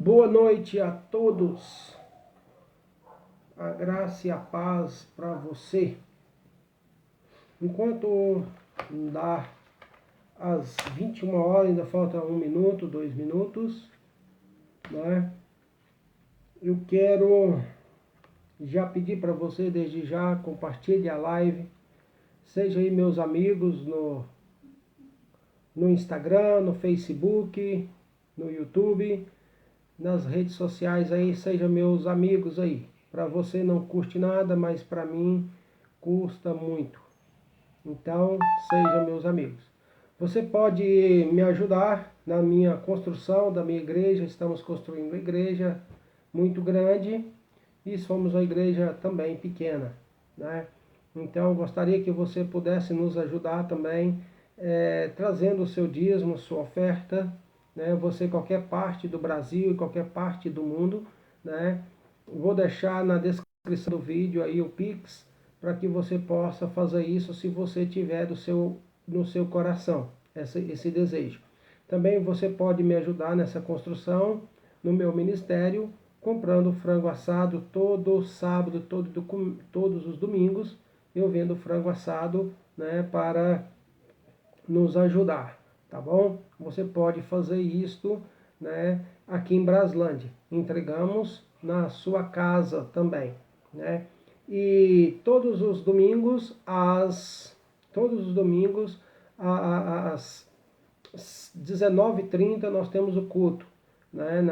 Boa noite a todos, a graça e a paz para você. Enquanto dá as 21 horas, ainda falta 1 minuto, 2 minutos, né? Eu quero já pedir para você, desde já, compartilhe a live, seja aí meus amigos no Instagram, no Facebook, no YouTube, nas redes sociais aí, seja meus amigos aí. Para você não custe nada, mas para mim custa muito. Então, seja meus amigos. Você pode me ajudar na minha construção da minha igreja. Estamos construindo uma igreja muito grande e somos uma igreja também pequena, né? Então, eu gostaria que você pudesse nos ajudar também, trazendo o seu dízimo, sua oferta, né? Você, qualquer parte do Brasil e qualquer parte do mundo, né? Vou deixar na descrição do vídeo aí o Pix, para que você possa fazer isso se você tiver no seu coração esse desejo. Também você pode me ajudar nessa construção no meu ministério, comprando frango assado todo sábado, todos os domingos, eu vendo frango assado, né, para nos ajudar, tá bom? Você pode fazer isto, né, aqui em Braslândia. Entregamos na sua casa também, né? E todos os domingos às 19h30 nós temos o culto, né,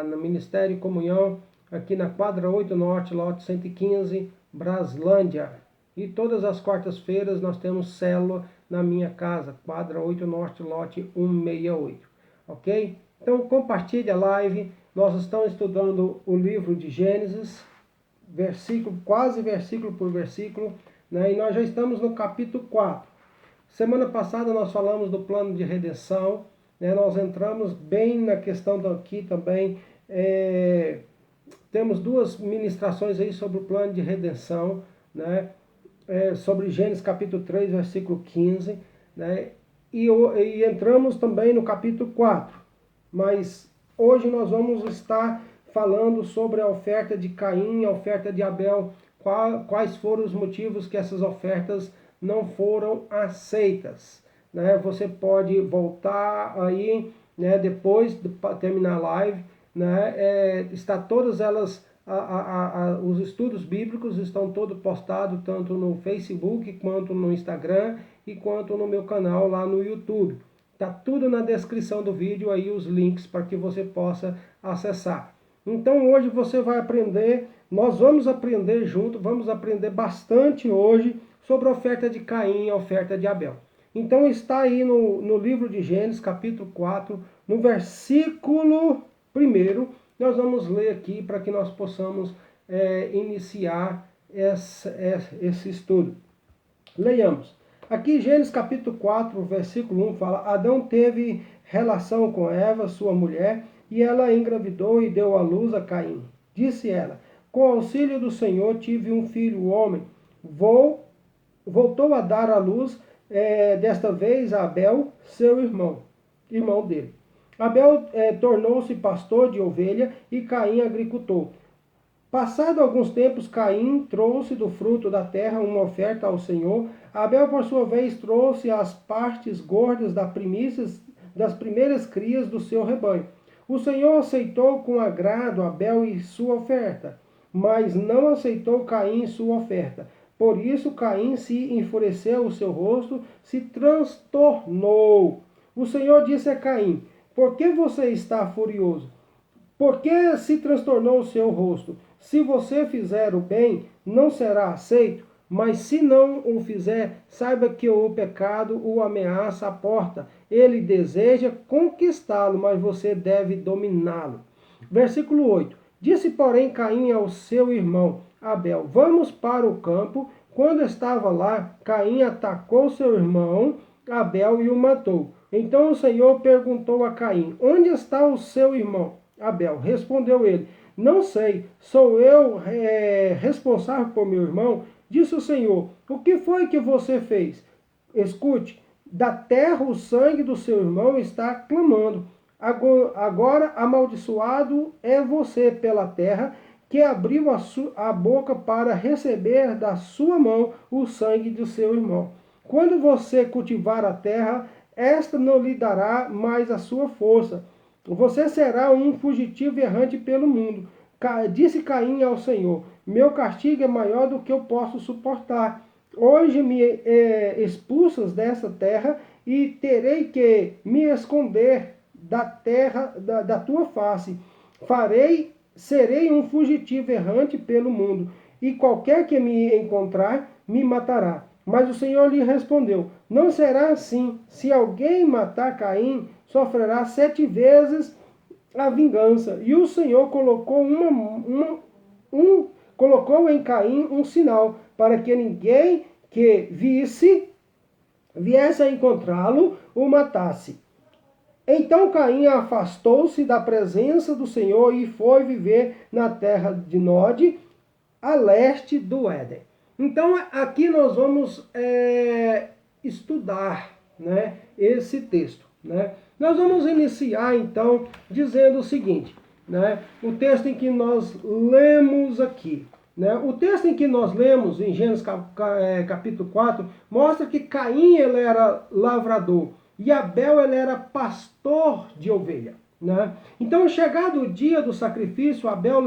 no Ministério Comunhão, aqui na quadra 8 Norte, lote 115, Braslândia. E todas as quartas-feiras nós temos célula na minha casa, quadra 8 Norte, lote 168. Ok? Então compartilhe a live. Nós estamos estudando o livro de Gênesis, quase versículo por versículo, né? E nós já estamos no capítulo 4. Semana passada nós falamos do plano de redenção, né? Nós entramos bem na questão aqui também. Temos duas ministrações aí sobre o plano de redenção, né? Sobre Gênesis capítulo 3, versículo 15, né? E entramos também no capítulo 4, mas hoje nós vamos estar falando sobre a oferta de Caim, a oferta de Abel, quais foram os motivos que essas ofertas não foram aceitas, né? Você pode voltar aí, né, depois de terminar a live, né? Está todas elas, os estudos bíblicos estão todos postados tanto no Facebook, quanto no Instagram e quanto no meu canal lá no YouTube. Tá tudo na descrição do vídeo aí, os links para que você possa acessar. Então hoje você vai aprender, nós vamos aprender junto, vamos aprender bastante hoje sobre a oferta de Caim e a oferta de Abel. Então está aí no livro de Gênesis, capítulo 4, no versículo 1, nós vamos ler aqui para que nós possamos iniciar esse estudo. Leiamos. Aqui Gênesis capítulo 4, versículo 1 fala: Adão teve relação com Eva, sua mulher, e ela engravidou e deu à luz a Caim. Disse ela: com auxílio do Senhor tive um filho, homem. Voltou a dar à luz, desta vez a Abel, seu irmão dele. Abel tornou-se pastor de ovelha e Caim agricultor. Passado alguns tempos, Caim trouxe do fruto da terra uma oferta ao Senhor. Abel, por sua vez, trouxe as partes gordas das primeiras crias do seu rebanho. O Senhor aceitou com agrado Abel e sua oferta, mas não aceitou Caim e sua oferta. Por isso, Caim se enfureceu, o seu rosto se transtornou. O Senhor disse a Caim: por que você está furioso? Por que se transtornou o seu rosto? Se você fizer o bem, não será aceito, mas se não o fizer, saiba que o pecado o ameaça à porta. Ele deseja conquistá-lo, mas você deve dominá-lo. Versículo 8. Disse, porém, Caim ao seu irmão Abel: vamos para o campo. Quando estava lá, Caim atacou seu irmão Abel e o matou. Então o Senhor perguntou a Caim: onde está o seu irmão Abel? Respondeu ele: não sei, sou eu responsável por meu irmão? Disse o Senhor: o que foi que você fez? Escute, da terra o sangue do seu irmão está clamando. Agora amaldiçoado é você pela terra, que abriu a boca para receber da sua mão o sangue de seu irmão. Quando você cultivar a terra, esta não lhe dará mais a sua força. Você será um fugitivo errante pelo mundo. Disse Caim ao Senhor: meu castigo é maior do que eu posso suportar. Hoje me expulsas dessa terra e terei que me esconder da terra da tua face. Serei um fugitivo errante pelo mundo, e qualquer que me encontrar me matará. Mas o Senhor lhe respondeu: não será assim. Se alguém matar Caim, sofrerá 7 vezes a vingança. E o Senhor colocou em Caim um sinal, para que ninguém que viesse a encontrá-lo, o matasse. Então Caim afastou-se da presença do Senhor e foi viver na terra de Nod, a leste do Éden. Então aqui nós vamos estudar, né, esse texto. Né? Nós vamos iniciar então dizendo o seguinte, né, o texto em que nós lemos aqui. Né? O texto em que nós lemos em Gênesis capítulo 4 mostra que Caim ele era lavrador e Abel ele era pastor de ovelha. Né? Então, chegado o dia do sacrifício, Abel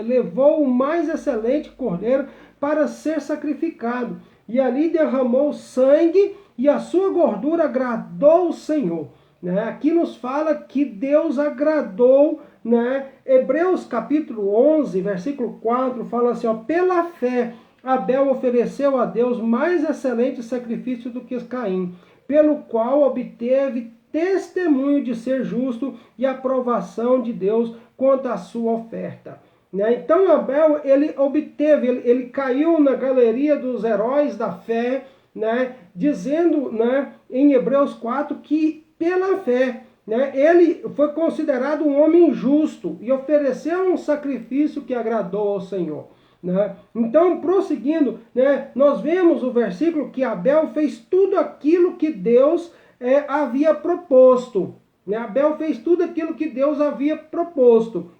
levou o mais excelente cordeiro para ser sacrificado. E ali derramou sangue e a sua gordura agradou o Senhor. Né? Aqui nos fala que Deus agradou. Né? Hebreus capítulo 11, versículo 4, fala assim, ó, pela fé Abel ofereceu a Deus mais excelente sacrifício do que Caim, pelo qual obteve testemunho de ser justo e aprovação de Deus quanto à sua oferta. Né? Então Abel, ele caiu na galeria dos heróis da fé, né? Dizendo, né, em Hebreus 4 que pela fé, né, ele foi considerado um homem justo e ofereceu um sacrifício que agradou ao Senhor. Né? Então, prosseguindo, né, nós vemos o versículo que Abel fez tudo aquilo que Deus havia proposto. Né? Abel fez tudo aquilo que Deus havia proposto.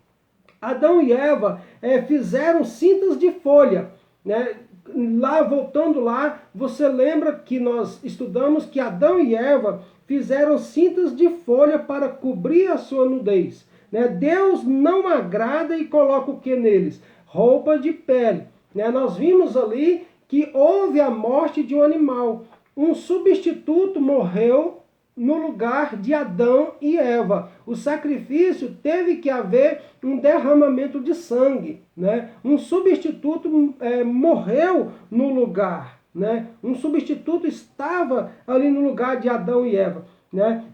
Adão e Eva fizeram cintas de folha. Né? Lá, voltando lá, você lembra que nós estudamos que Adão e Eva fizeram cintas de folha para cobrir a sua nudez. Né? Deus não agrada e coloca o que neles? Roupa de pele. Né? Nós vimos ali que houve a morte de um animal. Um substituto morreu no lugar de Adão e Eva. O sacrifício teve que haver um derramamento de sangue. Né? Um substituto morreu no lugar. Né? Um substituto estava ali no lugar de Adão e Eva. Né?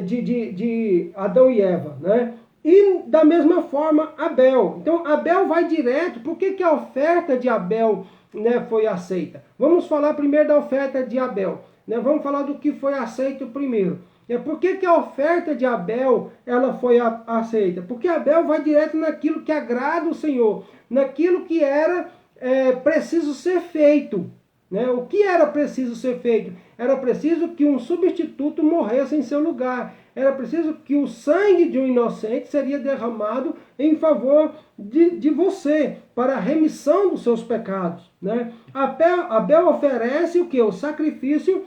De Adão e Eva. Né? E da mesma forma Abel. Então Abel vai direto. Por que a oferta de Abel, né, foi aceita? Vamos falar primeiro da oferta de Abel. Né? Vamos falar do que foi aceito primeiro. Por que a oferta de Abel ela foi aceita? Porque Abel vai direto naquilo que agrada o Senhor. Naquilo que era preciso ser feito. Né? O que era preciso ser feito? Era preciso que um substituto morresse em seu lugar. Era preciso que o sangue de um inocente seria derramado em favor de você, para a remissão dos seus pecados. Né? Abel oferece o que? O sacrifício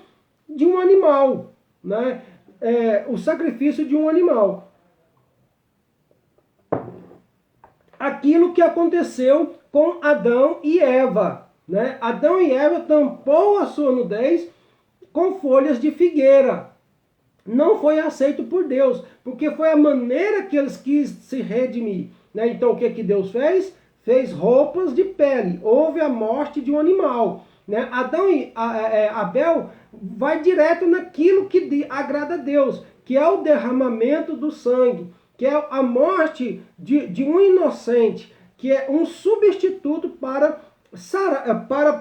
de um animal. Né? O sacrifício de um animal. Aquilo que aconteceu com Adão e Eva. Né? Adão e Eva tampou a sua nudez com folhas de figueira. Não foi aceito por Deus, porque foi a maneira que eles quis se redimir. Né? Então o que Deus fez? Fez roupas de pele. Houve a morte de um animal. Né? Abel vai direto naquilo que agrada a Deus, que é o derramamento do sangue, que é a morte de um inocente, que é um substituto para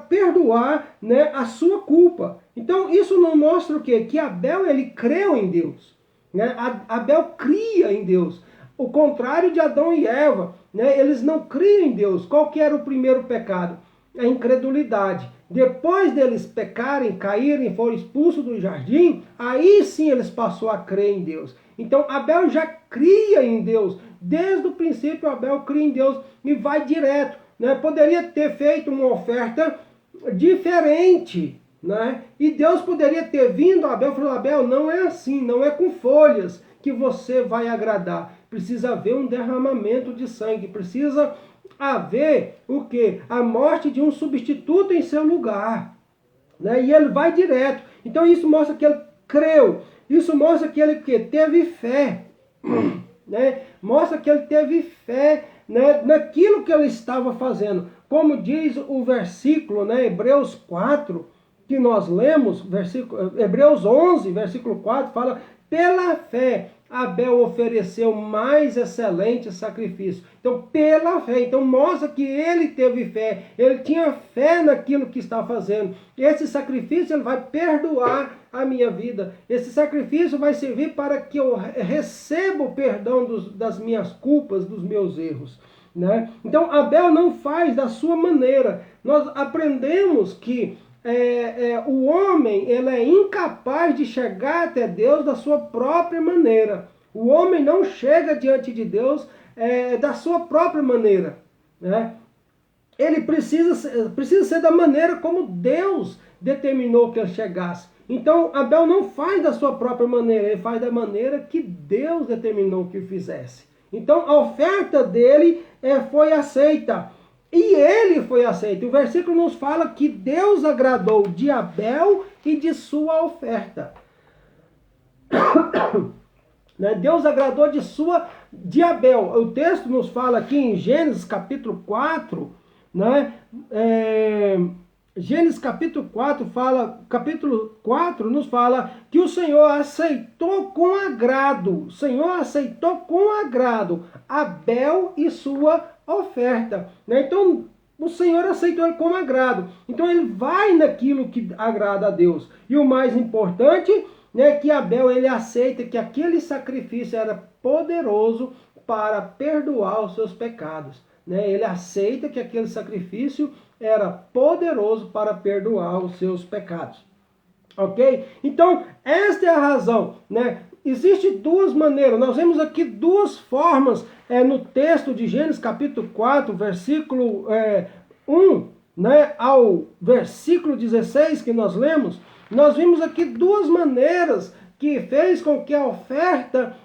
perdoar, né, a sua culpa. Então isso não mostra o quê? Que Abel ele creu em Deus. Né? Abel cria em Deus. O contrário de Adão e Eva, né? Eles não criam em Deus. Qual que era o primeiro pecado? A incredulidade. Depois deles pecarem, caírem, foram expulsos do jardim, aí sim eles passou a crer em Deus. Então Abel já cria em Deus. Desde o princípio Abel cria em Deus e vai direto. Né? Poderia ter feito uma oferta diferente. Né? E Deus poderia ter vindo a Abel e falado: Abel, não é assim, não é com folhas que você vai agradar. Precisa haver um derramamento de sangue, precisa haver o quê? A morte de um substituto em seu lugar. Né? E ele vai direto. Então isso mostra que ele creu. Isso mostra que ele teve fé. Né? Mostra que ele teve fé, né, naquilo que ele estava fazendo. Como diz o versículo, né, Hebreus 4, que nós lemos, Hebreus 11, versículo 4, fala: pela fé Abel ofereceu mais excelente sacrifício. Então, pela fé. Então, mostra que ele teve fé. Ele tinha fé naquilo que está fazendo. Esse sacrifício ele vai perdoar a minha vida. Esse sacrifício vai servir para que eu receba o perdão das minhas culpas, dos meus erros. Né? Então, Abel não faz da sua maneira. Nós aprendemos que o homem ele é incapaz de chegar até Deus da sua própria maneira. O homem não chega diante de Deus da sua própria maneira. Né? Ele precisa ser da maneira como Deus determinou que ele chegasse. Então Abel não faz da sua própria maneira, ele faz da maneira que Deus determinou que fizesse. Então a oferta dele foi aceita. E ele foi aceito. O versículo nos fala que Deus agradou de Abel e de sua oferta. Deus agradou de Abel. O texto nos fala aqui em Gênesis capítulo 4, né? Gênesis capítulo 4 capítulo 4 nos fala que o Senhor aceitou com agrado. O Senhor aceitou com agrado Abel e sua oferta. Né? Então, o Senhor aceitou ele com agrado. Então, ele vai naquilo que agrada a Deus. E o mais importante, né, que Abel ele aceita que aquele sacrifício era poderoso para perdoar os seus pecados. Né? Ele aceita que aquele sacrifício era poderoso para perdoar os seus pecados. Ok? Então, esta é a razão. Né? Existem duas maneiras. Nós vemos aqui duas formas no texto de Gênesis capítulo 4, versículo 1, né, ao versículo 16 que nós lemos. Nós vimos aqui duas maneiras que fez com que a oferta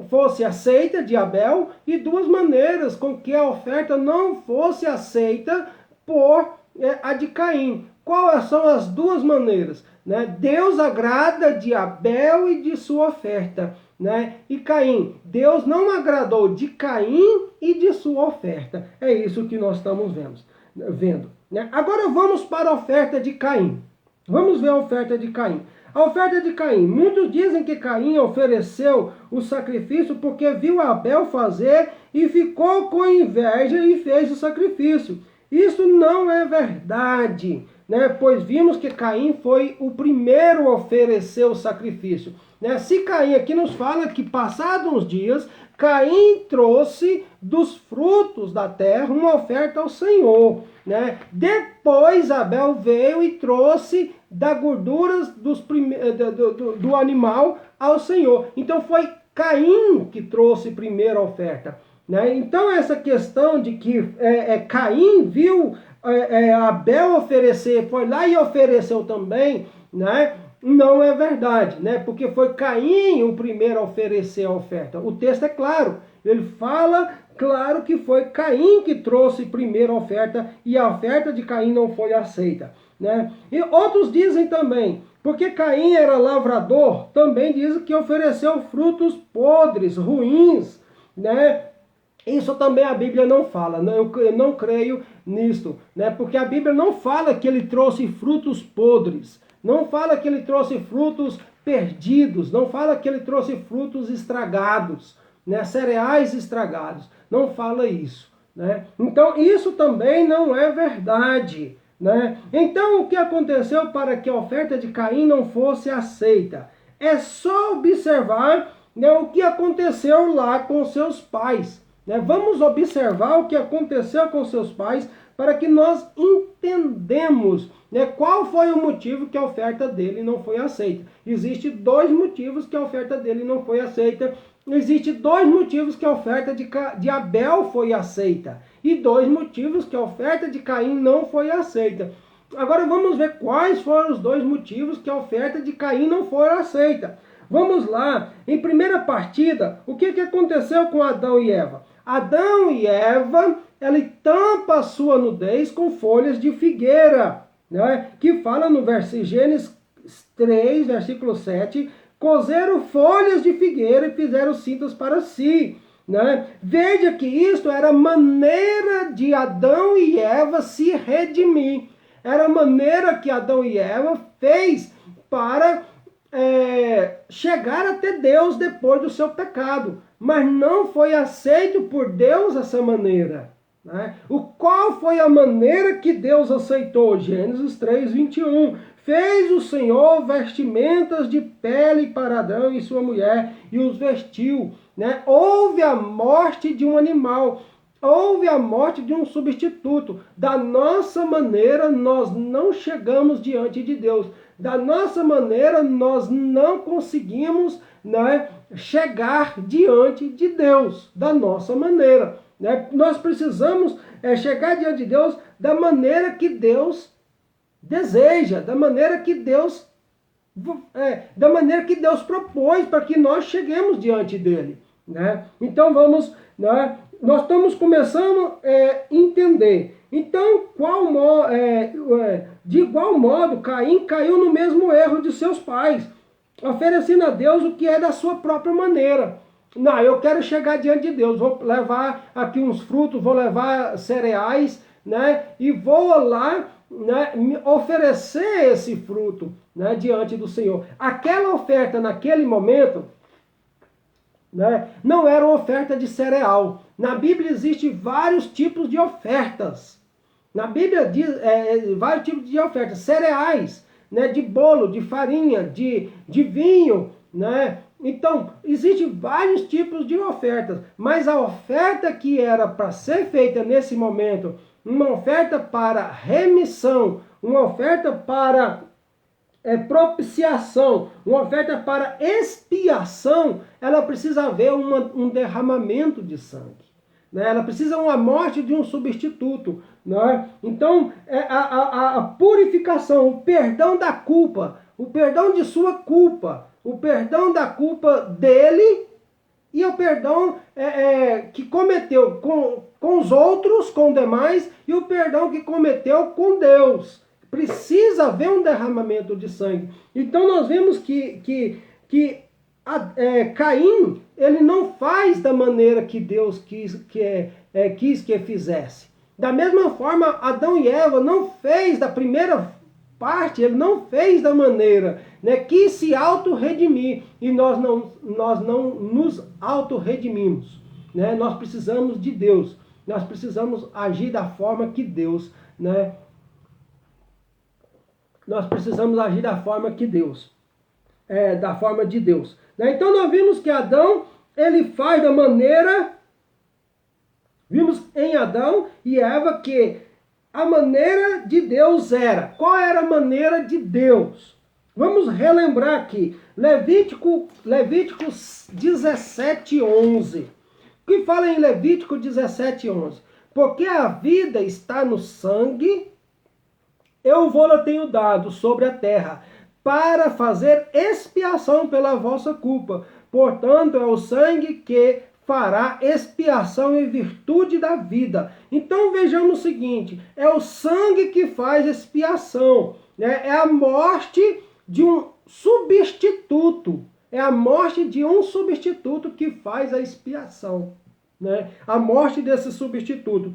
fosse aceita de Abel e duas maneiras com que a oferta não fosse aceita por a de Caim. Quais são as duas maneiras? Né? Deus agrada de Abel e de sua oferta. Né? E Caim, Deus não agradou de Caim e de sua oferta. É isso que nós estamos vendo. Né? Agora vamos para a oferta de Caim. Vamos ver a oferta de Caim. A oferta de Caim. Muitos dizem que Caim ofereceu o sacrifício porque viu Abel fazer e ficou com inveja e fez o sacrifício. Isso não é verdade, né? Pois vimos que Caim foi o primeiro a oferecer o sacrifício. Né? Se Caim aqui nos fala que passados uns dias, Caim trouxe dos frutos da terra uma oferta ao Senhor. Né? Depois Abel veio e trouxe da gordura do animal ao Senhor. Então foi Caim que trouxe primeiro a oferta. Né? Então essa questão de que Caim viu Abel oferecer, foi lá e ofereceu também, né? Não é verdade, né? Porque foi Caim o primeiro a oferecer a oferta. O texto é claro, ele fala claro que foi Caim que trouxe primeiro a oferta e a oferta de Caim não foi aceita. Né? E outros dizem também, porque Caim era lavrador, também dizem que ofereceu frutos podres, ruins, né? Isso também a Bíblia não fala, eu não creio nisto, né? Porque a Bíblia não fala que ele trouxe frutos podres, não fala que ele trouxe frutos perdidos, não fala que ele trouxe frutos estragados, né? Cereais estragados, não fala isso. Né? Então isso também não é verdade. Né? Então o que aconteceu para que a oferta de Caim não fosse aceita? É só observar, né, o que aconteceu lá com seus pais. Né? Vamos observar o que aconteceu com seus pais para que nós entendamos, né, qual foi o motivo que a oferta dele não foi aceita. Existem 2 motivos que a oferta dele não foi aceita. Existem 2 motivos que a oferta de Abel foi aceita. E 2 motivos que a oferta de Caim não foi aceita. Agora vamos ver quais foram os 2 motivos que a oferta de Caim não foi aceita. Vamos lá, em primeira partida, o que aconteceu com Adão e Eva? Adão e Eva, ele tampa a sua nudez com folhas de figueira, né? Que fala no Gênesis 3, versículo 7, cozeram folhas de figueira e fizeram cintas para si, né? Veja que isto era a maneira de Adão e Eva se redimir. Era a maneira que Adão e Eva fez para chegar até Deus depois do seu pecado. Mas não foi aceito por Deus essa maneira, né? Qual foi a maneira que Deus aceitou? Gênesis 3, 21. Fez o Senhor vestimentas de pele para Adão e sua mulher e os vestiu, né? Houve a morte de um animal. Houve a morte de um substituto. Da nossa maneira, nós não chegamos diante de Deus. Da nossa maneira, nós não conseguimos, né, chegar diante de Deus. Da nossa maneira, né? Nós precisamos chegar diante de Deus da maneira que Deus deseja, da maneira que Deus propôs para que nós cheguemos diante dele, né? Então vamos, né? Nós estamos começando a entender. Então, de igual modo, Caim caiu no mesmo erro de seus pais, oferecendo a Deus o que é da sua própria maneira. Não, eu quero chegar diante de Deus, vou levar aqui uns frutos, vou levar cereais, né? E vou lá, né, oferecer esse fruto, né, diante do Senhor. Aquela oferta naquele momento, né, não era uma oferta de cereal. Na Bíblia existem vários tipos de ofertas. Na Bíblia diz vários tipos de ofertas. Cereais, né, de bolo, de farinha, de vinho, né? Então, existem vários tipos de ofertas. Mas a oferta que era para ser feita nesse momento, uma oferta para remissão, uma oferta para propiciação, uma oferta para expiação, ela precisa haver um derramamento de sangue, né? Ela precisa uma morte de um substituto, né? Então, a purificação, o perdão da culpa, o perdão de sua culpa, o perdão da culpa dele e o perdão que cometeu com os outros, com os demais, e o perdão que cometeu com Deus. Precisa haver um derramamento de sangue. Então nós vemos que Caim, ele não faz da maneira que Deus quis que fizesse. Da mesma forma, Adão e Eva não fez da primeira parte, ele não fez da maneira, né, que se auto-redimir. E nós não nos auto-redimimos, né? Nós precisamos de Deus. Nós precisamos agir da forma que Deus, né? Nós precisamos agir da forma que Deus, da forma de Deus, né? Então nós vimos que Adão, ele faz da maneira, vimos em Adão e Eva que a maneira de Deus era. Qual era a maneira de Deus? Vamos relembrar aqui, Levítico 17:11. O que fala em Levítico 17:11? Porque a vida está no sangue, eu vou-la tenho dado sobre a terra, para fazer expiação pela vossa culpa. Portanto, é o sangue que fará expiação em virtude da vida. Então vejamos o seguinte, é o sangue que faz expiação, né? É a morte de um substituto. É a morte de um substituto que faz a expiação, né? A morte desse substituto,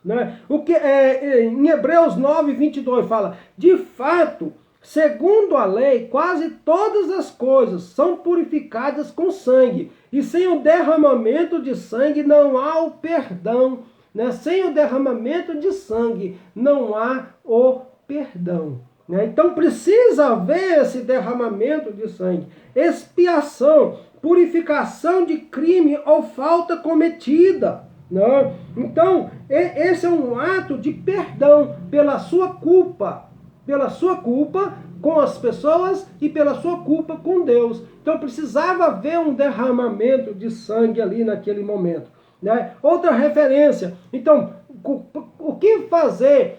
né? O que em Hebreus 9:22 fala: de fato, segundo a lei, quase todas as coisas são purificadas com sangue, e sem o derramamento de sangue não há o perdão, né? Sem o derramamento de sangue não há o perdão, né? Então precisa haver esse derramamento de sangue, expiação, purificação de crime ou falta cometida, Não? Então, esse é um ato de perdão pela sua culpa com as pessoas e pela sua culpa com Deus. Então precisava haver um derramamento de sangue ali naquele momento, né? Outra referência. Então, o que fazer?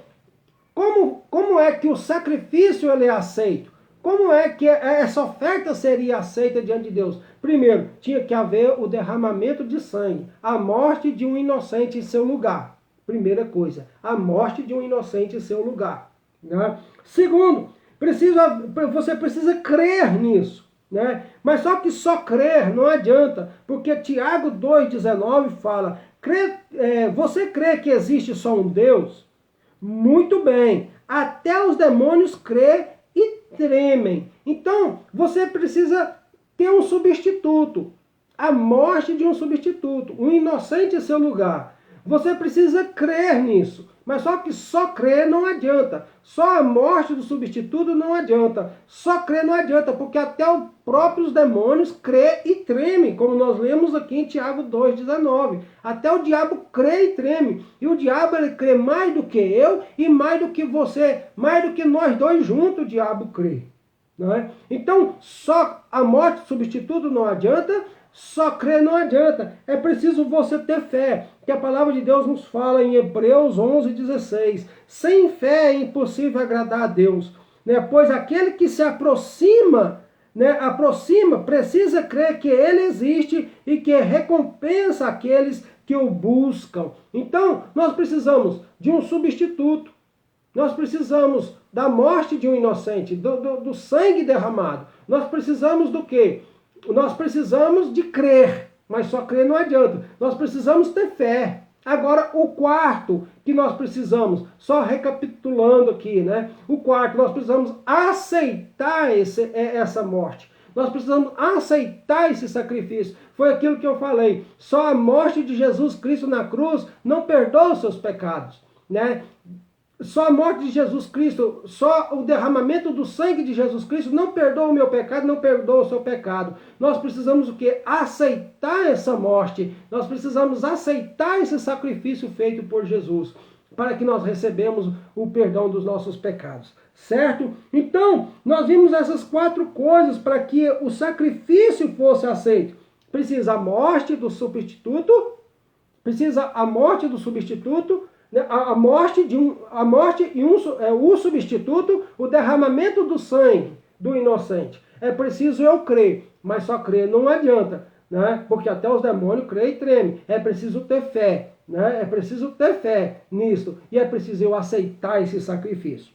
Como é que o sacrifício ele é aceito? Como é que essa oferta seria aceita diante de Deus? Primeiro, tinha que haver o derramamento de sangue, a morte de um inocente em seu lugar. Primeira coisa, a morte de um inocente em seu lugar. Né? Segundo, você precisa crer nisso. Né? Mas só crer não adianta, porque Tiago 2,19 fala, você crê que existe só um Deus? Muito bem, até os demônios crê e tremem. Então, você precisa ter um substituto, a morte de um substituto, um inocente em seu lugar. Você precisa crer nisso, mas só crer não adianta. Só a morte do substituto não adianta. Só crer não adianta, porque até os próprios demônios crê e tremem, como nós lemos aqui em Tiago 2,19. Até o diabo crê e treme. E o diabo ele crê mais do que eu e mais do que você, mais do que nós dois juntos o diabo crê. Não é? Então, só a morte do substituto não adianta. Só crer não adianta, é preciso você ter fé, que a palavra de Deus nos fala em Hebreus 11,16. Sem fé é impossível agradar a Deus, né? Pois aquele que se aproxima, precisa crer que Ele existe e que recompensa aqueles que o buscam. Então, nós precisamos de um substituto, nós precisamos da morte de um inocente, do sangue derramado. Nós precisamos do quê? Nós precisamos de crer, mas só crer não adianta. Nós precisamos ter fé. Agora, o quarto que nós precisamos, só recapitulando aqui, né? O quarto, nós precisamos aceitar essa morte. Nós precisamos aceitar esse sacrifício. Foi aquilo que eu falei. Só a morte de Jesus Cristo na cruz não perdoa os seus pecados, né? Só a morte de Jesus Cristo, só o derramamento do sangue de Jesus Cristo não perdoa o meu pecado, não perdoa o seu pecado. Nós precisamos o quê? Aceitar essa morte. Nós precisamos aceitar esse sacrifício feito por Jesus, para que nós recebamos o perdão dos nossos pecados. Certo? Então, nós vimos essas quatro coisas para que o sacrifício fosse aceito. Precisa a morte do substituto, a morte e o substituto, o derramamento do sangue do inocente. É preciso eu crer, mas só crer não adianta, né? Porque até os demônios creem e tremem. É preciso ter fé, né? É preciso ter fé nisso e é preciso eu aceitar esse sacrifício,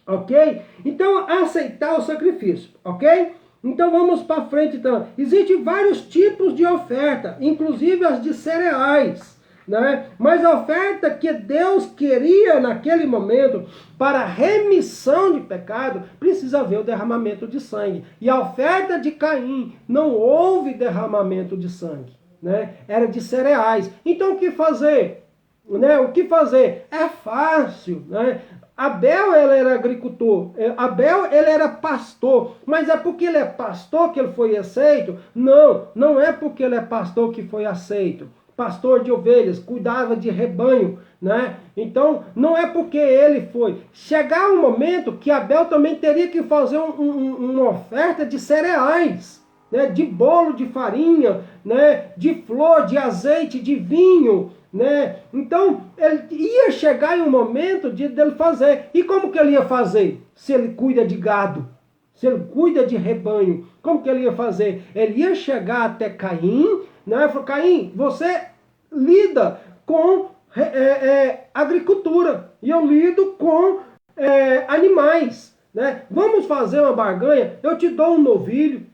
ok? Então aceitar o sacrifício, ok? Então vamos para frente. Então, existem vários tipos de oferta, inclusive as de cereais. Né? Mas a oferta que Deus queria naquele momento para remissão de pecado precisa haver o derramamento de sangue. E a oferta de Caim não houve derramamento de sangue, né? Era de cereais. Então o que fazer? Né? O que fazer? É fácil, né? Abel ele era agricultor, Abel ele era pastor, mas é porque ele é pastor que ele foi aceito? Não, não é porque ele é pastor que foi aceito. Pastor de ovelhas, cuidava de rebanho, né? Então, não é porque ele foi. Chegar um momento que Abel também teria que fazer uma oferta de cereais, né? De bolo de farinha, né? De flor, de azeite, de vinho, né? Então, ele ia chegar em um momento dele fazer. E como que ele ia fazer? Se ele cuida de gado, se ele cuida de rebanho, como que ele ia fazer? Ele ia chegar até Caim, né? Falou, Caim, você lida com agricultura e eu lido com animais, né? Vamos fazer uma barganha, eu te dou um novilho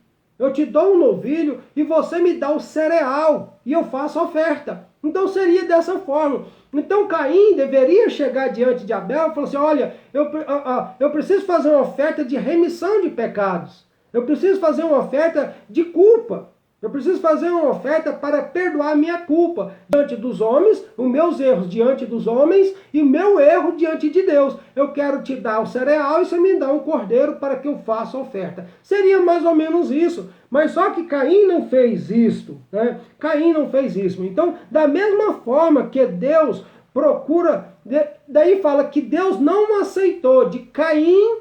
e você me dá o cereal e eu faço a oferta. Então seria dessa forma. Então Caim deveria chegar diante de Abel e falar assim, olha, eu preciso fazer uma oferta de remissão de pecados. Eu preciso fazer uma oferta de culpa. Eu preciso fazer uma oferta para perdoar a minha culpa diante dos homens, os meus erros diante dos homens e o meu erro diante de Deus. Eu quero te dar o cereal e você me dá um cordeiro para que eu faça a oferta. Seria mais ou menos isso. Mas só que Caim não fez isso, né? Caim não fez isso. Então, da mesma forma que Deus procura, daí fala que Deus não aceitou de Caim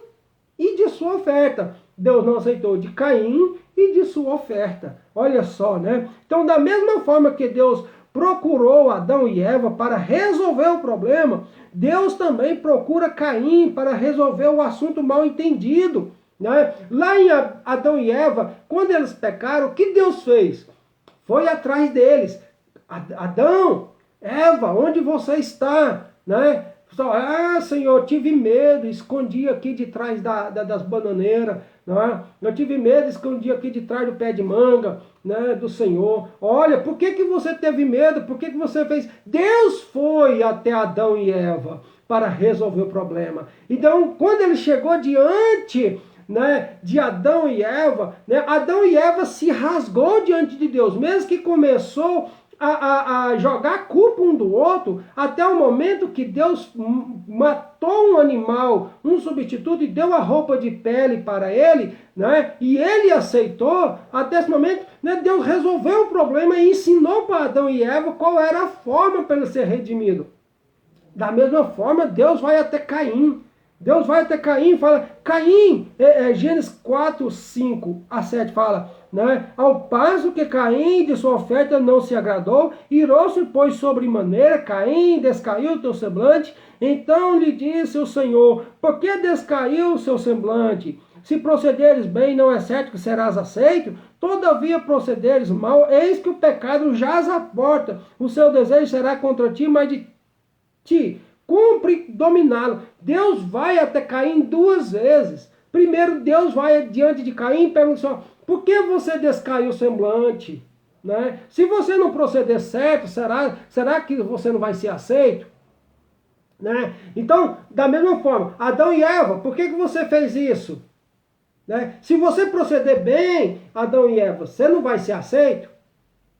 e de sua oferta. Deus não aceitou de Caim e de sua oferta. Olha só, né? Então, da mesma forma que Deus procurou Adão e Eva para resolver o problema, Deus também procura Caim para resolver o assunto mal entendido, né? Lá em Adão e Eva, quando eles pecaram, o que Deus fez? Foi atrás deles. Adão, Eva, onde você está? Né? Senhor, tive medo, escondi aqui de trás das bananeiras, né? Eu tive medo, escondi aqui de trás do pé de manga, né, do Senhor. Olha, por que você teve medo? Por que você fez? Deus foi até Adão e Eva para resolver o problema. Então, quando ele chegou diante, né, de Adão e Eva, né, Adão e Eva se rasgou diante de Deus, mesmo que começou a jogar culpa um do outro, até o momento que Deus matou um animal, um substituto, e deu a roupa de pele para ele, né? E ele aceitou. Até esse momento, né, Deus resolveu o problema e ensinou para Adão e Eva qual era a forma para ele ser redimido. Da mesma forma, Deus vai até Caim. Deus vai até Caim e fala, Caim, Gênesis 4, 5 a 7 fala, né? Ao passo que Caim de sua oferta não se agradou, irou-se, pois, sobremaneira, Caim, descaiu o teu semblante. Então lhe disse o Senhor, por que descaiu o seu semblante? Se procederes bem, não é certo que serás aceito? Todavia procederes mal, eis que o pecado jaz à porta. O seu desejo será contra ti, mas de ti cumpre dominá-lo. Deus vai até Caim duas vezes. Primeiro, Deus vai diante de Caim e pergunta assim, por que você descaiu o semblante? Né? Se você não proceder certo, será que você não vai ser aceito? Né? Então, da mesma forma, Adão e Eva, por que você fez isso? Né? Se você proceder bem, Adão e Eva, você não vai ser aceito?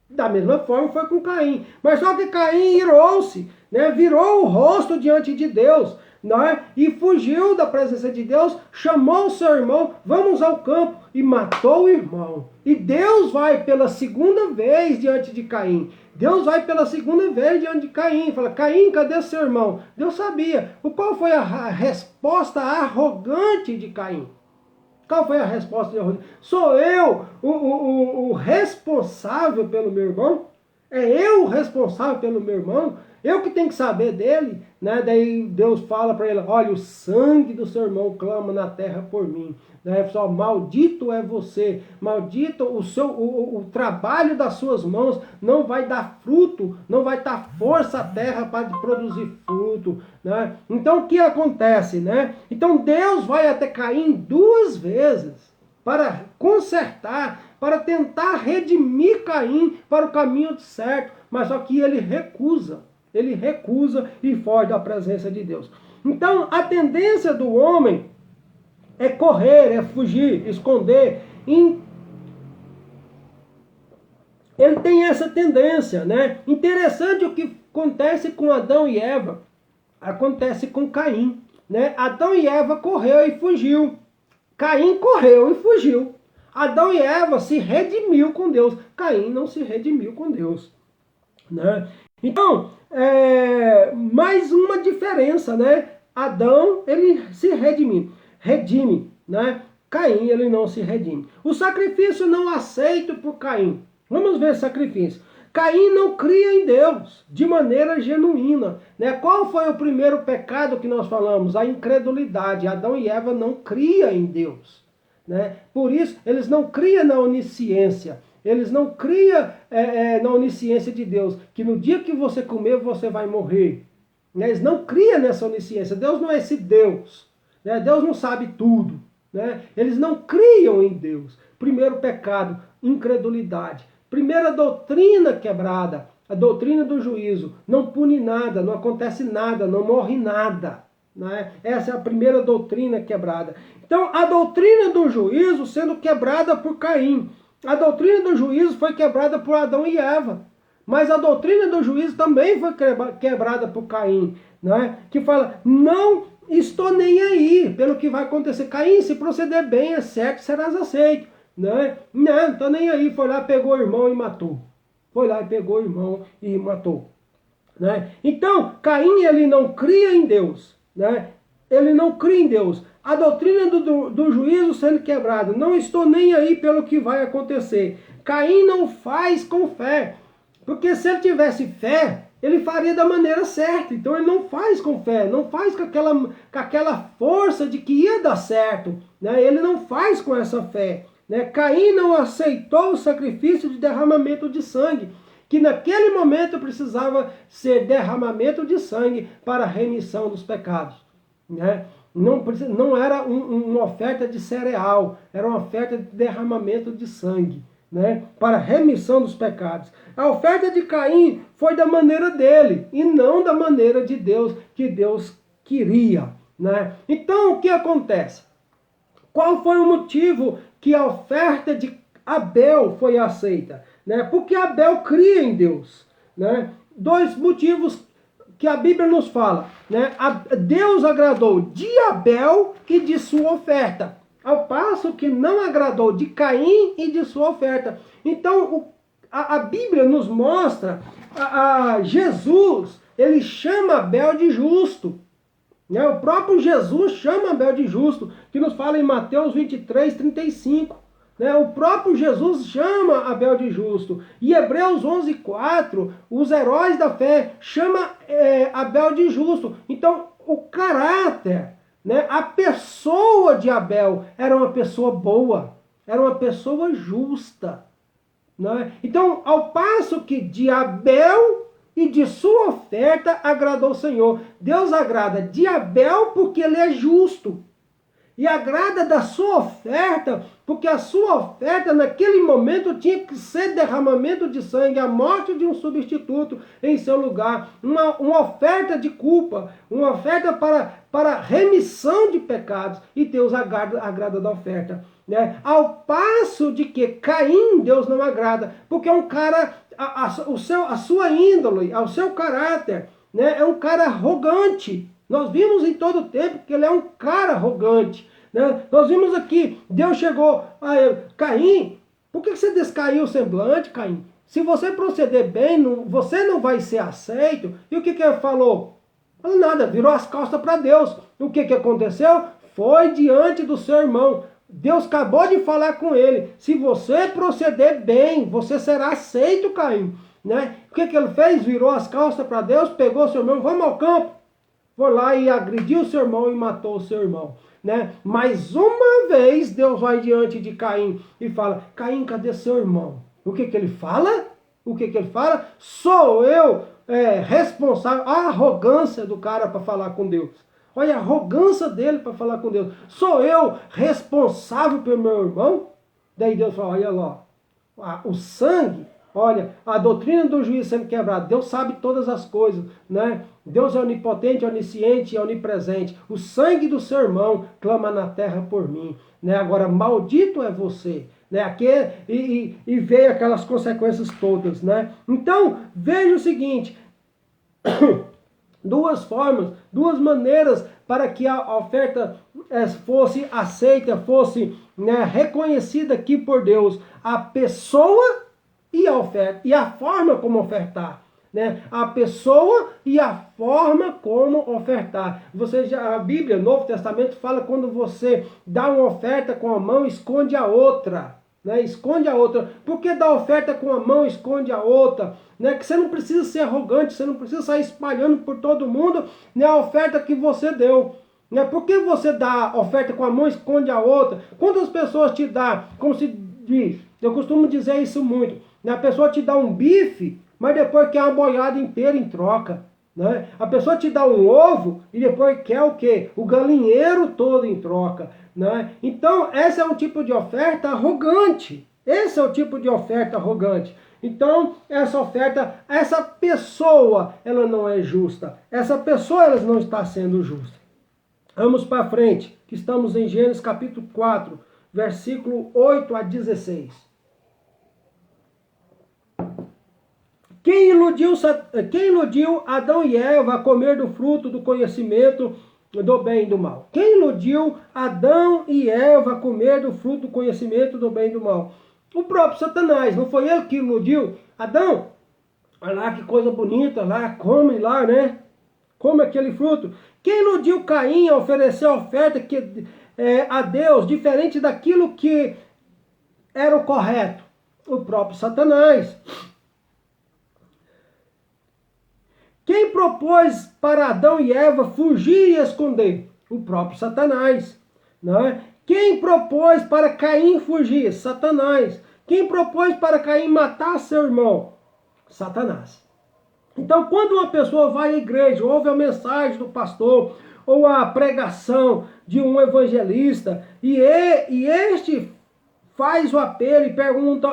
Da mesma forma foi com Caim. Mas só que Caim irou-se, né? Virou o rosto diante de Deus, né? E fugiu da presença de Deus, chamou o seu irmão, vamos ao campo, e matou o irmão. E Deus vai pela segunda vez diante de Caim. Deus vai pela segunda vez diante de Caim. Fala, Caim, cadê seu irmão? Deus sabia. Qual foi a resposta arrogante de Caim? Qual foi a resposta de Arrogante? Sou eu o responsável pelo meu irmão? É eu o responsável pelo meu irmão? Eu que tenho que saber dele? Né? Daí Deus fala para ele, olha, o sangue do seu irmão clama na terra por mim. Né? Pessoal, maldito é você, maldito o trabalho das suas mãos não vai dar fruto, não vai dar força à terra para produzir fruto. Né? Então o que acontece? Né? Então Deus vai até Caim duas vezes para consertar, para tentar redimir Caim para o caminho certo, mas só que ele recusa e foge da presença de Deus. Então a tendência do homem é correr, é fugir, esconder. Ele tem essa tendência, né? Interessante o que acontece com Adão e Eva, acontece com Caim, né? Adão e Eva correu e fugiu. Caim correu e fugiu. Adão e Eva se redimiu com Deus. Caim não se redimiu com Deus, né? Então, mais uma diferença, né? Adão, ele se redime, né? Caim, ele não se redime. O sacrifício não aceito por Caim. Vamos ver o sacrifício. Caim não cria em Deus de maneira genuína, né? Qual foi o primeiro pecado que nós falamos? A incredulidade. Adão e Eva não criam em Deus, né? Por isso, eles não criam na onisciência. Eles não criam na onisciência de Deus, que no dia que você comer, você vai morrer. Eles não criam nessa onisciência. Deus não é esse Deus. Né? Deus não sabe tudo. Né? Eles não criam em Deus. Primeiro pecado, incredulidade. Primeira doutrina quebrada, a doutrina do juízo. Não pune nada, não acontece nada, não morre nada. Né? Essa é a primeira doutrina quebrada. Então, a doutrina do juízo sendo quebrada por Caim. A doutrina do juízo foi quebrada por Adão e Eva. Mas a doutrina do juízo também foi quebrada por Caim, né? Que fala, não estou nem aí pelo que vai acontecer. Caim, se proceder bem, é certo, serás aceito. Né? Não estou nem aí. Foi lá, pegou o irmão e matou. Foi lá e pegou o irmão e matou. Né? Então, Caim, ele não cria em Deus. Né? Ele não cria em Deus. A doutrina do juízo sendo quebrada. Não estou nem aí pelo que vai acontecer. Caim não faz com fé. Porque se ele tivesse fé, ele faria da maneira certa. Então ele não faz com fé, não faz com aquela força de que ia dar certo. Né? Ele não faz com essa fé. Né? Caim não aceitou o sacrifício de derramamento de sangue, que naquele momento precisava ser derramamento de sangue para a remissão dos pecados. Né? Não era uma oferta de cereal, era uma oferta de derramamento de sangue. Né, para remissão dos pecados. A oferta de Caim foi da maneira dele e não da maneira de Deus, que Deus queria. Né? Então, o que acontece? Qual foi o motivo que a oferta de Abel foi aceita? Né? Porque Abel cria em Deus. Né? Dois motivos que a Bíblia nos fala. Né? Deus agradou de Abel e de sua oferta, ao passo que não agradou de Caim e de sua oferta. Então, a Bíblia nos mostra, Jesus, ele chama Abel de justo. Né? O próprio Jesus chama Abel de justo, que nos fala em Mateus 23, 35. Né? O próprio Jesus chama Abel de justo. E Hebreus 11, 4, os heróis da fé chamam Abel de justo. Então, o caráter, né? A pessoa de Abel era uma pessoa boa, era uma pessoa justa. Né? Então, ao passo que de Abel e de sua oferta agradou o Senhor. Deus agrada de Abel porque ele é justo. E agrada da sua oferta, porque a sua oferta naquele momento tinha que ser derramamento de sangue, a morte de um substituto em seu lugar, uma oferta de culpa, uma oferta para remissão de pecados, e Deus agrada da oferta. Né? Ao passo de que Caim, Deus não agrada, porque é um cara, a sua índole, o seu caráter, né? É um cara arrogante. Nós vimos em todo o tempo que ele é um cara arrogante. Né? Nós vimos aqui, Deus chegou a ele, Caim, por que você descaiu o semblante, Caim? Se você proceder bem, você não vai ser aceito. E o que ele falou? Falou nada, virou as costas para Deus. E o que aconteceu? Foi diante do seu irmão. Deus acabou de falar com ele. Se você proceder bem, você será aceito, Caim. Né? O que ele fez? Virou as costas para Deus, pegou seu irmão, vamos ao campo. Foi lá e agrediu o seu irmão e matou o seu irmão. Né? Mais uma vez Deus vai diante de Caim e fala, Caim, cadê seu irmão? O que ele fala? O que ele fala? Sou eu responsável. A arrogância do cara para falar com Deus. Olha a arrogância dele para falar com Deus. Sou eu responsável pelo meu irmão? Daí Deus fala, olha lá, o sangue, olha, a doutrina do juízo sendo quebrada. Deus sabe todas as coisas, né? Deus é onipotente, onisciente e onipresente. O sangue do seu irmão clama na terra por mim. Né? Agora, maldito é você. Né? Aqui, e veio aquelas consequências todas. Né? Então, veja o seguinte. Duas formas, duas maneiras para que a oferta fosse aceita, fosse, né, reconhecida aqui por Deus. A pessoa e a oferta, e a forma como ofertar. Né? A pessoa e a forma como ofertar. A Bíblia, Novo Testamento, fala quando você dá uma oferta com a mão, esconde a outra. Né? Esconde a outra. Por que dar oferta com a mão, esconde a outra? Né? Que você não precisa ser arrogante, você não precisa sair espalhando por todo mundo, né, a oferta que você deu. Né? Por que você dá oferta com a mão, esconde a outra? Quantas pessoas te dão, como se diz, eu costumo dizer isso muito, né? A pessoa te dá um bife, mas depois quer uma boiada inteira em troca. Né? A pessoa te dá um ovo e depois quer o quê? O galinheiro todo em troca. Né? Então, esse é um tipo de oferta arrogante. Esse é o tipo de oferta arrogante. Então, essa oferta, essa pessoa, ela não é justa. Essa pessoa, ela não está sendo justa. Vamos para frente, que estamos em Gênesis capítulo 4, versículo 8 a 16. quem iludiu Adão e Eva a comer do fruto do conhecimento do bem e do mal? Quem iludiu Adão e Eva a comer do fruto do conhecimento do bem e do mal? O próprio Satanás. Não foi ele que iludiu Adão? Olha lá que coisa bonita, lá, come lá, né? Come aquele fruto. Quem iludiu Caim a oferecer a oferta a Deus, diferente daquilo que era o correto? O próprio Satanás. Quem propôs para Adão e Eva fugir e esconder? O próprio Satanás. Não é? Quem propôs para Caim fugir? Satanás. Quem propôs para Caim matar seu irmão? Satanás. Então, quando uma pessoa vai à igreja, ouve a mensagem do pastor, ou a pregação de um evangelista, e este faz o apelo e pergunta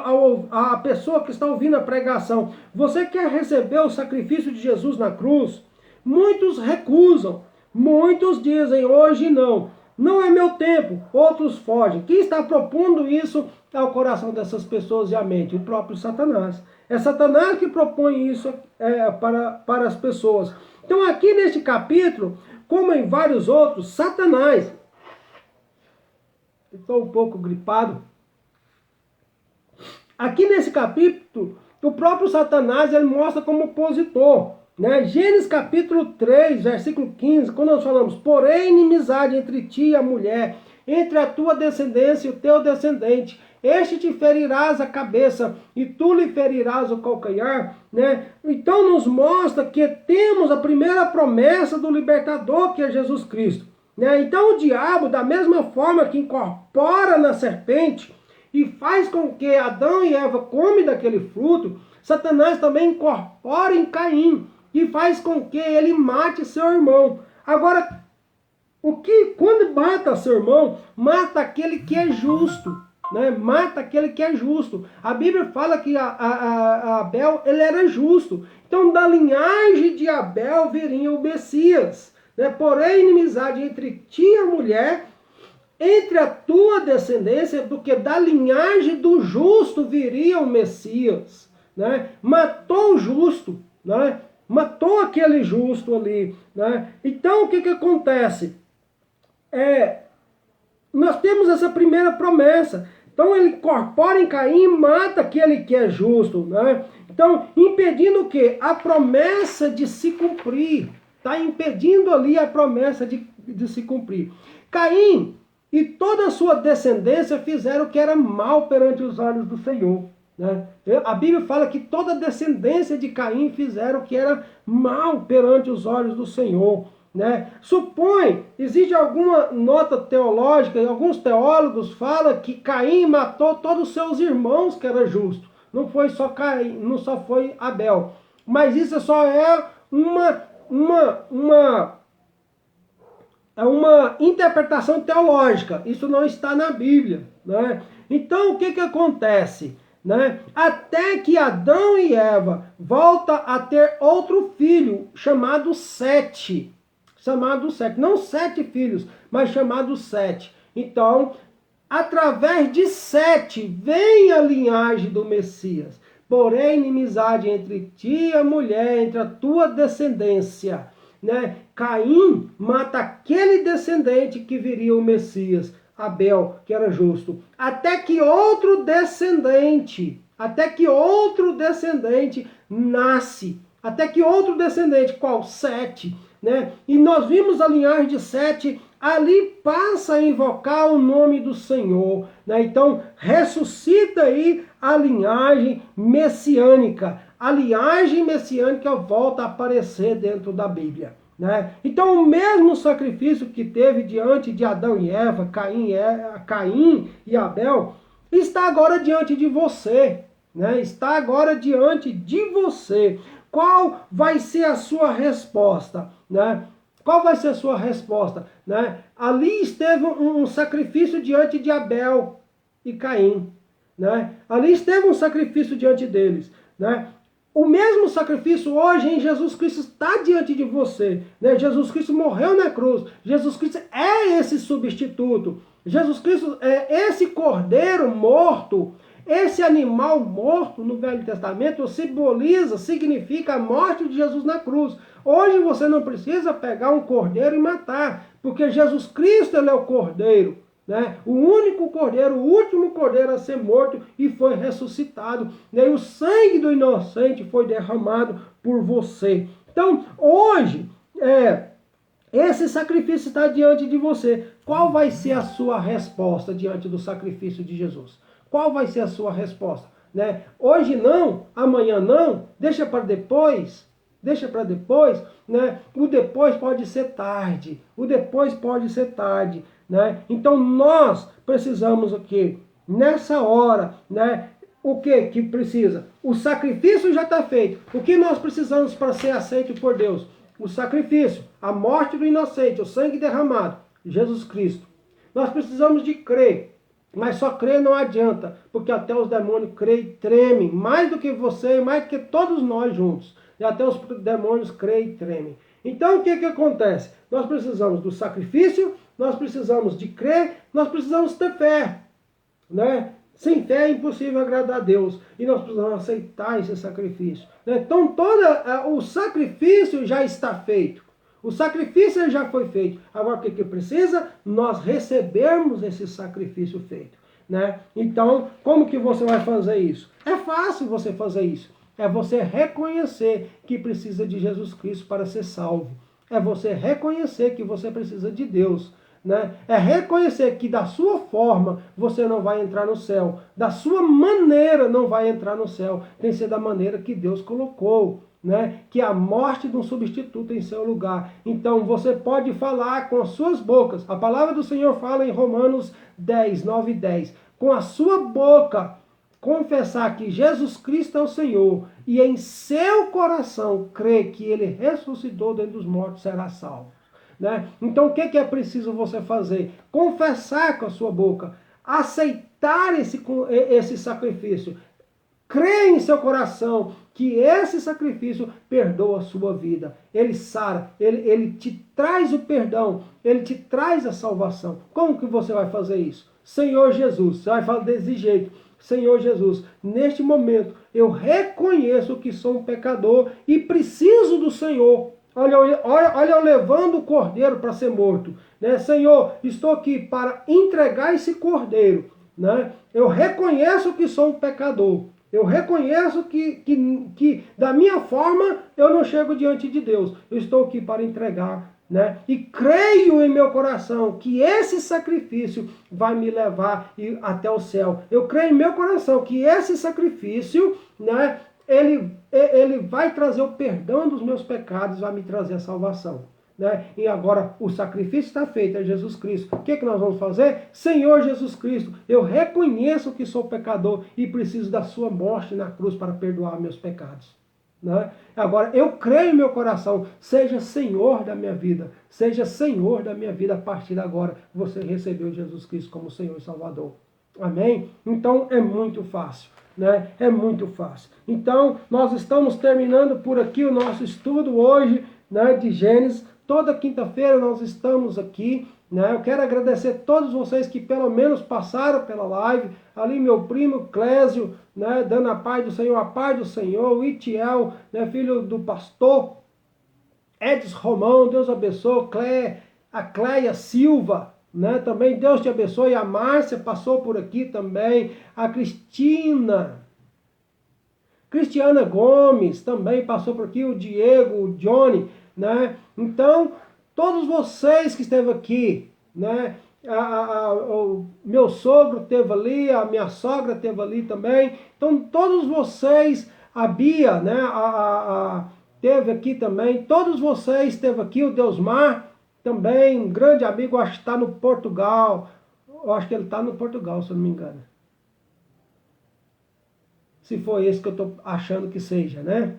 à pessoa que está ouvindo a pregação: você quer receber o sacrifício de Jesus na cruz? Muitos recusam, muitos dizem: hoje não, não é meu tempo. Outros fogem. Quem está propondo isso ao coração dessas pessoas e à mente? O próprio Satanás. É Satanás que propõe isso para as pessoas. Então aqui neste capítulo, como em vários outros, Satanás... Estou um pouco gripado. Aqui nesse capítulo, o próprio Satanás ele mostra como opositor. Né? Gênesis capítulo 3, versículo 15, quando nós falamos: porém inimizade entre ti e a mulher, entre a tua descendência e o teu descendente. Este te ferirás a cabeça e tu lhe ferirás o calcanhar. Né? Então nos mostra que temos a primeira promessa do libertador, que é Jesus Cristo. Né? Então o diabo, da mesma forma que incorpora na serpente e faz com que Adão e Eva comem daquele fruto, Satanás também incorpora em Caim e faz com que ele mate seu irmão. Agora, quando mata seu irmão, mata aquele que é justo. Né? Mata aquele que é justo. A Bíblia fala que a Abel ele era justo. Então da linhagem de Abel viria o Messias. Né? Porém inimizade entre ti e a mulher, entre a tua descendência, porque da linhagem do justo viria o Messias. Né? Matou o justo. Né? Matou aquele justo ali. Né? Então o que acontece? Nós temos essa primeira promessa. Então ele incorpora em Caim e mata aquele que é justo. Né? Então, impedindo o quê? A promessa de se cumprir. Está impedindo ali a promessa de se cumprir. Caim e toda a sua descendência fizeram o que era mal perante os olhos do Senhor. Né? A Bíblia fala que toda a descendência de Caim fizeram o que era mal perante os olhos do Senhor. Né? Existe alguma nota teológica, e alguns teólogos falam que Caim matou todos os seus irmãos, que era justo. Não foi só Caim, não só foi Abel. Mas isso só é uma interpretação teológica. Isso não está na Bíblia. Né? Então o que acontece? Né? Até que Adão e Eva voltam a ter outro filho, chamado Sete. Não 7 filhos, mas chamado Sete. Então, através de Sete, vem a linhagem do Messias. Porém, inimizade entre ti e a mulher, entre a tua descendência. Né? Caim mata aquele descendente que viria o Messias. Abel, que era justo. Até que outro descendente nasce. Até que outro descendente, qual? Sete. Né? E nós vimos a linhagem de Sete, ali passa a invocar o nome do Senhor. Né? Então, ressuscita aí a linhagem messiânica. A linhagem messiânica volta a aparecer dentro da Bíblia. Né? Então, o mesmo sacrifício que teve diante de Adão e Eva, Caim e Abel, está agora diante de você. Né? Está agora diante de você. Qual vai ser a sua resposta? Né? Qual vai ser a sua resposta? Né? Ali esteve um sacrifício diante de Abel e Caim. Né? Ali esteve um sacrifício diante deles. Né? O mesmo sacrifício hoje em Jesus Cristo está diante de você. Né? Jesus Cristo morreu na cruz. Jesus Cristo é esse substituto. Jesus Cristo é esse cordeiro morto. Esse animal morto no Velho Testamento significa a morte de Jesus na cruz. Hoje você não precisa pegar um cordeiro e matar, porque Jesus Cristo ele é o cordeiro, né? O único cordeiro, o último cordeiro a ser morto e foi ressuscitado. E o sangue do inocente foi derramado por você. Então, hoje, esse sacrifício está diante de você. Qual vai ser a sua resposta diante do sacrifício de Jesus? Qual vai ser a sua resposta? Né? Hoje não, amanhã não, deixa para depois. Deixa para depois, né? O depois pode ser tarde. O depois pode ser tarde, né? Então nós precisamos o quê? Nessa hora, né? O que precisa? O sacrifício já está feito. O que nós precisamos para ser aceito por Deus? O sacrifício, a morte do inocente, o sangue derramado, Jesus Cristo. Nós precisamos de crer. Mas só crer não adianta, porque até os demônios creem e tremem, mais do que você, mais do que todos nós juntos. E até os demônios creem e tremem. Então o que acontece? Nós precisamos do sacrifício, nós precisamos de crer, nós precisamos ter fé. Né? Sem fé é impossível agradar a Deus. E nós precisamos aceitar esse sacrifício. Né? Então o sacrifício já está feito. O sacrifício já foi feito. Agora o que precisa? Nós recebermos esse sacrifício feito. Né? Então, como que você vai fazer isso? É fácil você fazer isso. É você reconhecer que precisa de Jesus Cristo para ser salvo. É você reconhecer que você precisa de Deus. Né? É reconhecer que da sua forma você não vai entrar no céu. Da sua maneira não vai entrar no céu. Tem que ser da maneira que Deus colocou. Né? Que é a morte de um substituto em seu lugar. Então você pode falar com as suas bocas. A palavra do Senhor fala em Romanos 10, 9 e 10. Com a sua boca confessar que Jesus Cristo é o Senhor e em seu coração crer que Ele ressuscitou dentre dos mortos, será salvo. Né? Então o que é preciso você fazer? Confessar com a sua boca, aceitar esse sacrifício, crer em seu coração que esse sacrifício perdoa a sua vida. Ele sara, ele te traz o perdão, ele te traz a salvação. Como que você vai fazer isso? Senhor Jesus, você vai falar desse jeito. Senhor Jesus, neste momento eu reconheço que sou um pecador e preciso do Senhor. Olha eu levando o cordeiro para ser morto. Né? Senhor, estou aqui para entregar esse cordeiro. Né? Eu reconheço que sou um pecador. Eu reconheço que da minha forma eu não chego diante de Deus. Eu estou aqui para entregar. Né? E creio em meu coração que esse sacrifício vai me levar até o céu. Eu creio em meu coração que esse sacrifício, né, ele vai trazer o perdão dos meus pecados, vai me trazer a salvação. Né? E agora o sacrifício está feito, é Jesus Cristo. O que nós vamos fazer? Senhor Jesus Cristo, eu reconheço que sou pecador e preciso da sua morte na cruz para perdoar meus pecados. Né? Agora, eu creio em meu coração, seja Senhor da minha vida, seja Senhor da minha vida a partir de agora. Você recebeu Jesus Cristo como Senhor e Salvador. Amém? Então, é muito fácil. Né? É muito fácil. Então, nós estamos terminando por aqui o nosso estudo hoje, né, de Gênesis. Toda quinta-feira nós estamos aqui. Né? Eu quero agradecer a todos vocês que pelo menos passaram pela live. Ali meu primo Clésio, né, dando a paz do Senhor, o Itiel, né, filho do pastor Edson Romão, Deus abençoe, a Cléia Silva, né, também Deus te abençoe, a Márcia passou por aqui também, a Cristiana Gomes também passou por aqui, o Diego, o Johnny, né, então todos vocês que esteve aqui, né, o meu sogro esteve ali, a minha sogra esteve ali também. Então todos vocês, a Bia, né, esteve aqui também. Todos vocês esteve aqui, o Deusmar também, um grande amigo, acho que está no Portugal. Eu acho que ele está no Portugal, se eu não me engano. Se for esse que eu estou achando que seja, né?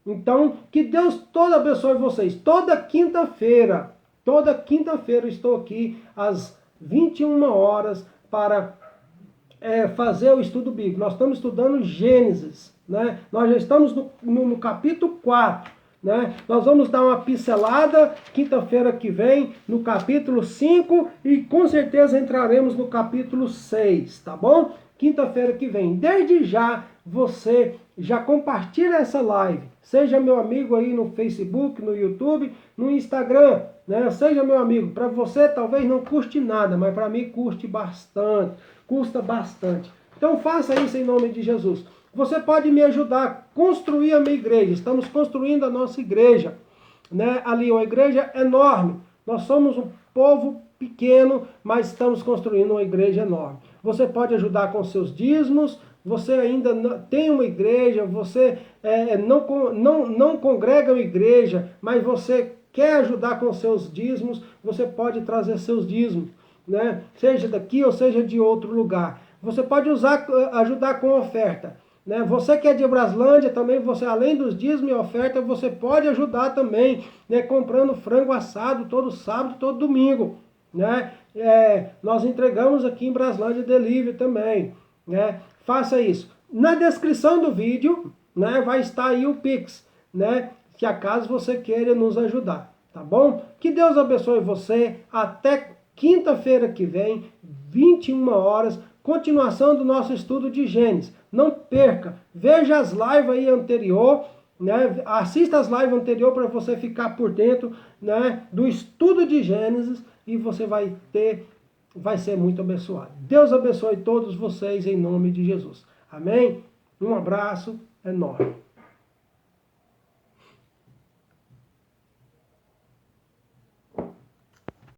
Então, que Deus todo abençoe vocês. Toda quinta-feira eu estou aqui às 21 horas para fazer o estudo bíblico. Nós estamos estudando Gênesis, né? Nós já estamos no capítulo 4. Né? Nós vamos dar uma pincelada quinta-feira que vem no capítulo 5 e com certeza entraremos no capítulo 6, tá bom? quinta-feira que vem. Desde já, você já compartilha essa live. Seja meu amigo aí no Facebook, no YouTube, no Instagram, né? Seja meu amigo. Para você talvez não custe nada, mas para mim custa bastante. Então faça isso em nome de Jesus. Você pode me ajudar a construir a minha igreja. Estamos construindo a nossa igreja, né? Ali, uma igreja enorme. Nós somos um povo pequeno, mas estamos construindo uma igreja enorme. Você pode ajudar com seus dízimos. Você ainda tem uma igreja, você não congrega uma igreja, mas você quer ajudar com seus dízimos, você pode trazer seus dízimos, né? Seja daqui ou seja de outro lugar. Você pode ajudar com oferta, né? Você que é de Braslândia também, você além dos dízimos e oferta, você pode ajudar também, né? Comprando frango assado todo sábado, todo domingo, né? Nós entregamos aqui em Braslândia Delivery também, né? Faça isso. Na descrição do vídeo, né, vai estar aí o Pix, né? Que acaso você queira nos ajudar, tá bom? Que Deus abençoe você. Até quinta-feira que vem, 21 horas, continuação do nosso estudo de Gênesis. Não perca, veja as lives aí anterior, né? Assista as lives anterior para você ficar por dentro, né, do estudo de Gênesis e você vai ser muito abençoado. Deus abençoe todos vocês em nome de Jesus. Amém? Um abraço enorme.